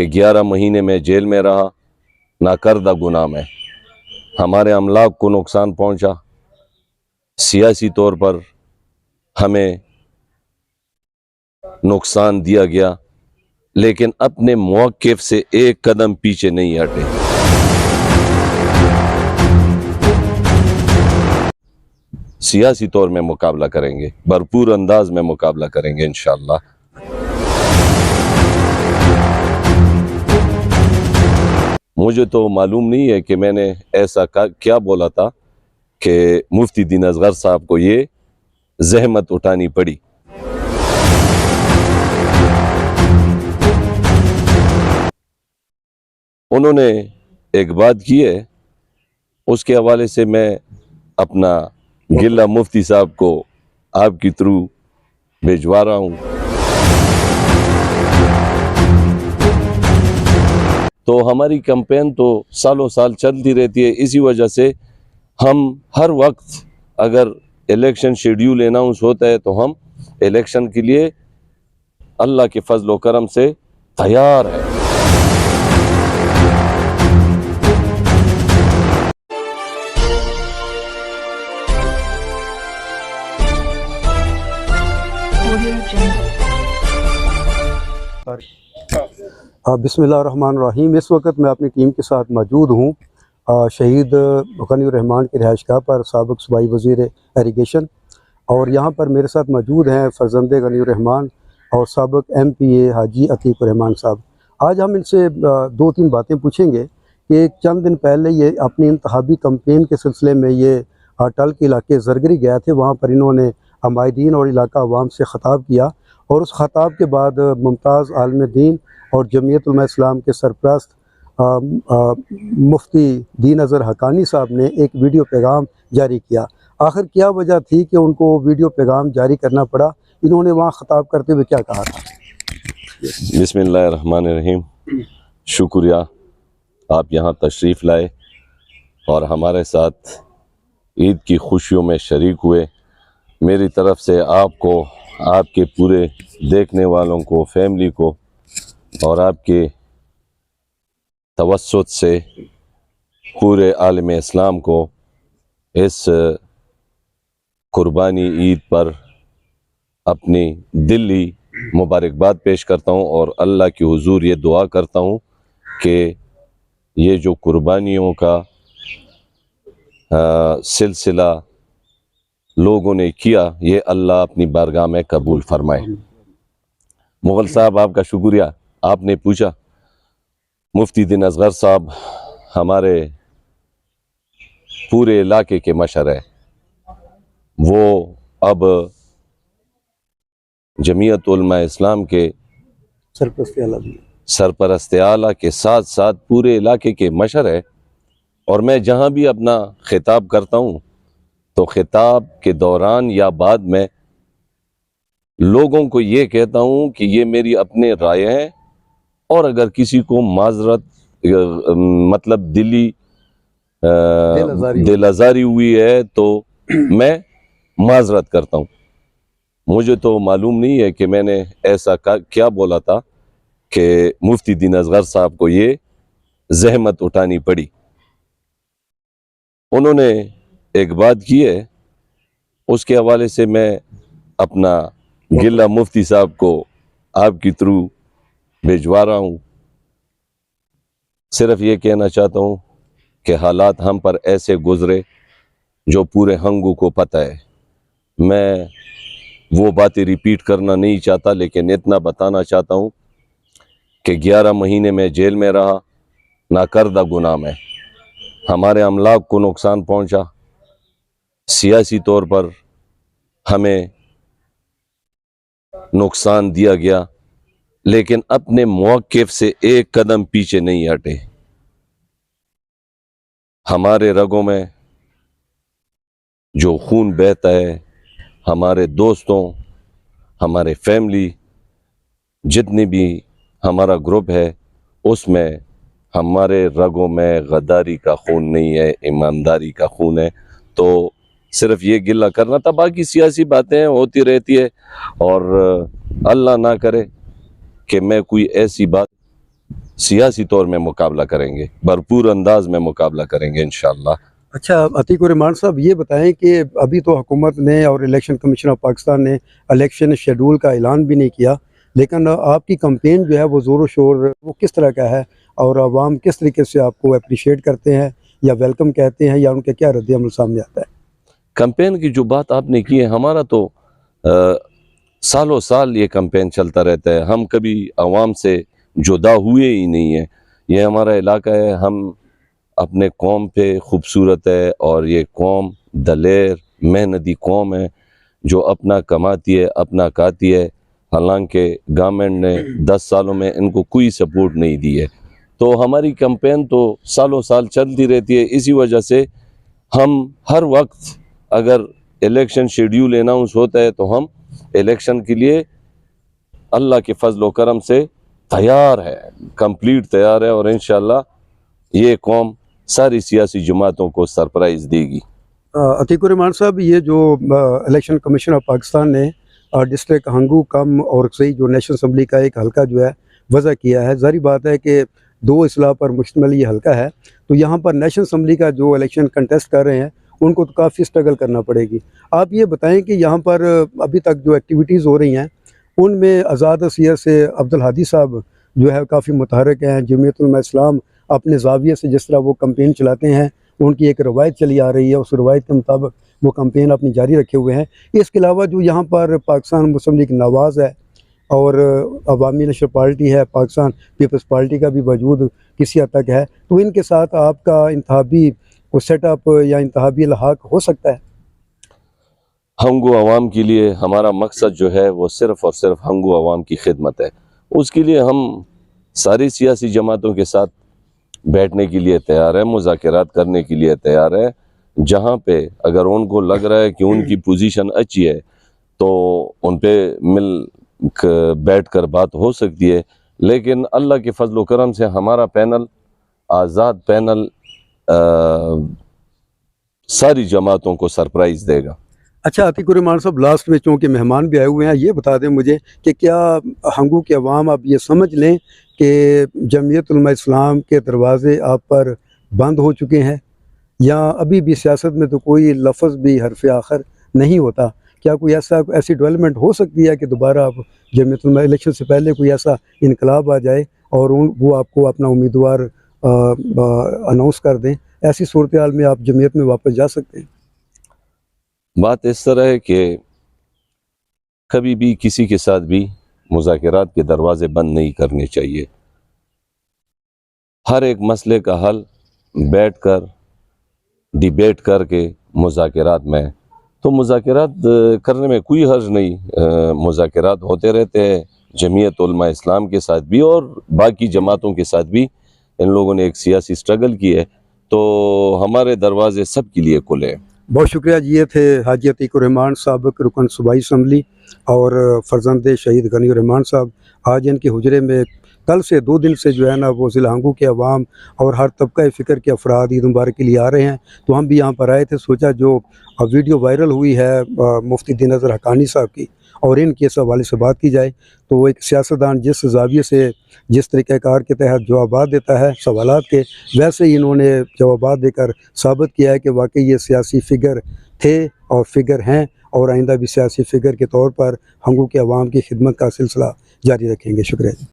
کہ 11 مہینے میں جیل میں رہا، ناکردہ گناہ میں ہمارے املاک کو نقصان پہنچا، سیاسی طور پر ہمیں نقصان دیا گیا، لیکن اپنے موقف سے ایک قدم پیچھے نہیں ہٹے۔ سیاسی طور میں مقابلہ کریں گے، بھرپور انداز میں مقابلہ کریں گے انشاءاللہ۔ مجھے تو معلوم نہیں ہے کہ میں نے ایسا کیا بولا تھا کہ مفتی دین اصغر صاحب کو یہ زحمت اٹھانی پڑی۔ انہوں نے ایک بات کی ہے، اس کے حوالے سے میں اپنا گلہ مفتی صاحب کو آپ کی تھرو بھیجوا رہا ہوں۔ تو ہماری کمپین تو سالوں سال چلتی رہتی ہے، اسی وجہ سے ہم ہر وقت اگر الیکشن شیڈیول اناؤنس ہوتا ہے تو ہم الیکشن کے لیے اللہ کے فضل و کرم سے تیار ہیں۔ بسم اللہ الرحمن الرحیم۔ اس وقت میں اپنی ٹیم کے ساتھ موجود ہوں شہید غنی الرحمان کی رہائش گاہ پر، سابق صوبائی وزیر ایریگیشن، اور یہاں پر میرے ساتھ موجود ہیں فرزند غنی الرحمان اور سابق MPA حاجی عتیق الرحمان صاحب۔ آج ہم ان سے 2-3 باتیں پوچھیں گے کہ چند دن پہلے یہ اپنی انتخابی کمپین کے سلسلے میں یہ ٹل کے علاقے زرگری گیا تھے، وہاں پر انہوں نے عمائدین اور علاقہ عوام سے خطاب کیا، اور اس خطاب کے بعد ممتاز عالم دین اور جمعیت علماء اسلام کے سرپرست مفتی دین اظہر حقانی صاحب نے ایک ویڈیو پیغام جاری کیا۔ آخر کیا وجہ تھی کہ ان کو ویڈیو پیغام جاری کرنا پڑا؟ انہوں نے وہاں خطاب کرتے ہوئے کیا کہا تھا؟ بسم اللہ الرحمن الرحیم۔ شکریہ آپ یہاں تشریف لائے اور ہمارے ساتھ عید کی خوشیوں میں شریک ہوئے۔ میری طرف سے آپ کو، آپ کے پورے دیکھنے والوں کو، فیملی کو اور آپ کے توسط سے پورے عالم اسلام کو اس قربانی عید پر اپنی دلی مبارکباد پیش کرتا ہوں، اور اللہ کی حضور یہ دعا کرتا ہوں کہ یہ جو قربانیوں کا سلسلہ لوگوں نے کیا، یہ اللہ اپنی بارگاہ میں قبول فرمائے۔ مغل صاحب آپ کا شکریہ۔ آپ نے پوچھا، مفتی دین اصغر صاحب ہمارے پورے علاقے کے مشر ہے، وہ اب جمعیت علماء اسلام کے سرپرست اعلیٰ کے ساتھ ساتھ پورے علاقے کے مشر ہے، اور میں جہاں بھی اپنا خطاب کرتا ہوں تو خطاب کے دوران یا بعد میں لوگوں کو یہ کہتا ہوں کہ یہ میری اپنے رائے ہیں، اور اگر کسی کو معذرت مطلب دل آزاری ہوئی ہے تو میں معذرت کرتا ہوں۔ مجھے تو معلوم نہیں ہے کہ میں نے ایسا کیا بولا تھا کہ مفتی دین اصغر صاحب کو یہ زحمت اٹھانی پڑی۔ انہوں نے ایک بات کی ہے، اس کے حوالے سے میں اپنا گلہ مفتی صاحب کو آپ کی تھرو بھیجوا رہا ہوں۔ صرف یہ کہنا چاہتا ہوں کہ حالات ہم پر ایسے گزرے جو پورے ہنگو کو پتہ ہے۔ میں وہ باتیں ریپیٹ کرنا نہیں چاہتا، لیکن اتنا بتانا چاہتا ہوں کہ 11 مہینے میں جیل میں رہا، ناکردہ گناہ میں ہمارے املاک کو نقصان پہنچا، سیاسی طور پر ہمیں نقصان دیا گیا، لیکن اپنے موقف سے ایک قدم پیچھے نہیں ہٹے۔ ہمارے رگوں میں جو خون بہتا ہے، ہمارے دوستوں، ہمارے فیملی، جتنی بھی ہمارا گروپ ہے، اس میں ہمارے رگوں میں غداری کا خون نہیں ہے، ایمانداری کا خون ہے۔ تو صرف یہ گلہ کرنا تھا، باقی سیاسی باتیں ہوتی رہتی ہے، اور اللہ نہ کرے کہ میں کوئی ایسی بات सियासी तौर में मुकाबला करेंगे, भरपूर अंदाज में मुकाबला करेंगे इंशाअल्लाह। अच्छा अतीक रहमान साहब, ये बताएं कि अभी तो हुकूमत ने और इलेक्शन कमीशन ऑफ पाकिस्तान ने इलेक्शन शेड्यूल का ऐलान भी नहीं किया, लेकिन आपकी कैंपेन जो है वो ज़ोर शोर वो किस तरह का है, और आवाम किस तरीके से आपको अप्रिशिएट करते हैं या वेलकम कहते हैं, या उनके क्या रद्द-ए-अमल सामने आता है? कैंपेन की जो बात आपने की है, हमारा तो सालों साल ये कैंपेन चलता रहता है, हम कभी आवाम से जुदा हुए ही नहीं है। ये हमारा इलाका है, हम अपने कौम पे खूबसूरत है, और ये कौम दलेर मेहनती कौम है जो अपना कमाती है, अपना खाती है। हालांकि गवर्नमेंट ने 10 सालों में इनको कोई सपोर्ट नहीं दी है, तो हमारी कैंपेन तो सालों साल चलती रहती है। इसी वजह से हम हर वक्त अगर इलेक्शन शेड्यूल अनाउंस होता है तो हम इलेक्शन के लिए अल्लाह के फजल व करम से तैयार है, कंप्लीट तैयार है, और इंशाअल्लाह ये कौम सारी सियासी जमातों को सरप्राइज़ देगी। अतीक रहमान साहब, ये जो इलेक्शन कमीशन ऑफ पाकिस्तान ने डिस्ट्रिक्ट हंगू कम और सही जो नेशनल असम्बली का एक हल्का जो है वज़ा किया है, ज़ाहिर बात है कि 2 अजला पर मुश्तमिल ये हल्का है, तो यहाँ पर नेशनल असम्बली का जो इलेक्शन कंटेस्ट कर रहे हैं उनको तो काफ़ी स्ट्रगल करना पड़ेगी। आप ये बताएं कि यहाँ पर अभी तक जो एक्टिविटीज़ हो रही हैं उनमें आज़ाद सीयत से अब्दुल हादी साहब जो है काफ़ी मुतहरक हैं। जमीयत उलमा इस्लाम अपने ज़ाविये से जिस तरह वो कैंपेन चलाते हैं, उनकी एक रवायत चली आ रही है, उस रवायत के मुताबिक वो कैंपेन अपनी जारी रखे हुए हैं। इसके अलावा जो यहाँ पर पाकिस्तान मुस्लिम लीग नवाज़ है और अवामी नेशनल पार्टी है, पाकिस्तान पीपल्स पार्टी का भी वजूद किसी हद तक है, तो इनके साथ आपका इंतखाबी को सेटअप या इंतखाबी लहाक हो सकता है? हंगू अवाम के लिए हमारा मकसद जो है वो सिर्फ़ और सिर्फ हंगू अवाम की खिदमत है। उसके लिए हम सारी सियासी जमातों के साथ बैठने के लिए तैयार है, मुज़ाकरात करने के लिए तैयार है। जहाँ पे अगर उनको लग रहा है कि उनकी पोजीशन अच्छी है तो उन पे बैठ कर बात हो सकती है, लेकिन अल्लाह के फजल व करम से हमारा पैनल आज़ाद पैनल सारी जमातों को सरप्राइज़ देगा। अच्छा अतीक रहमान साहब, लास्ट में चूँकि मेहमान भी आए हुए हैं, ये बता दें मुझे कि क्या हंगू के अवाम अब ये समझ लें कि जमीयत उलमा इस्लाम के दरवाज़े आप पर बंद हो चुके हैं, या अभी भी सियासत में तो कोई लफ्ज़ भी हरफ आखिर नहीं होता? क्या कोई ऐसी डेवलपमेंट हो सकती है कि दोबारा आप जमीयत उलमा इलेक्शन से पहले कोई ऐसा इनकलाब आ जाए और वो आपको अपना उम्मीदवार अनाउंस कर दें? ऐसी सूरत हाल में आप जमीयत में वापस जा सकते हैं? बात इस तरह है कि कभी भी किसी के साथ भी मुज़ाकरात के दरवाज़े बंद नहीं करने चाहिए। हर एक मसले का हल बैठकर डिबेट करके मुज़ाकरात में, तो मुज़ाकरात करने में कोई हर्ज नहीं। मुज़ाकरात होते रहते हैं जमीयत उलमा इस्लाम के साथ भी और बाकी जमातों के साथ भी। इन लोगों ने एक सियासी स्ट्रगल की है, तो हमारे दरवाजे सब के लिए खुले हैं। बहुत शुक्रिया जी। ये थे हाजी अतीक रहमान साबिक रुकन सूबाई असम्बली और फ़र्जंद शहीद गनी रहमान साहब। आज इनके हुजरे में कल से 2 दिन से जो है ना वो ज़िला हंगू के अवाम और हर तबका फ़िक्र के अफराद ईद मुबारक के लिए आ रहे हैं, तो हम भी यहाँ पर आए थे। सोचा जो वीडियो वायरल हुई है मुफ्ती दीन नज़र हक़ानी साहब की और इनके इस हवाले से बात की जाए, तो वो एक सियासतदान जिस ज़ाविये से जिस तरीक़ाकार के तहत जवाबात देता है सवालात के, वैसे ही इन्होंने जवाबात देकर साबित किया है कि वाकई ये सियासी फ़िगर थे और फ़िगर हैं, और आइंदा भी सियासी फ़िगर के तौर पर हंगू के अवाम की खिदमत का सिलसिला जारी रखेंगे। शुक्रिया।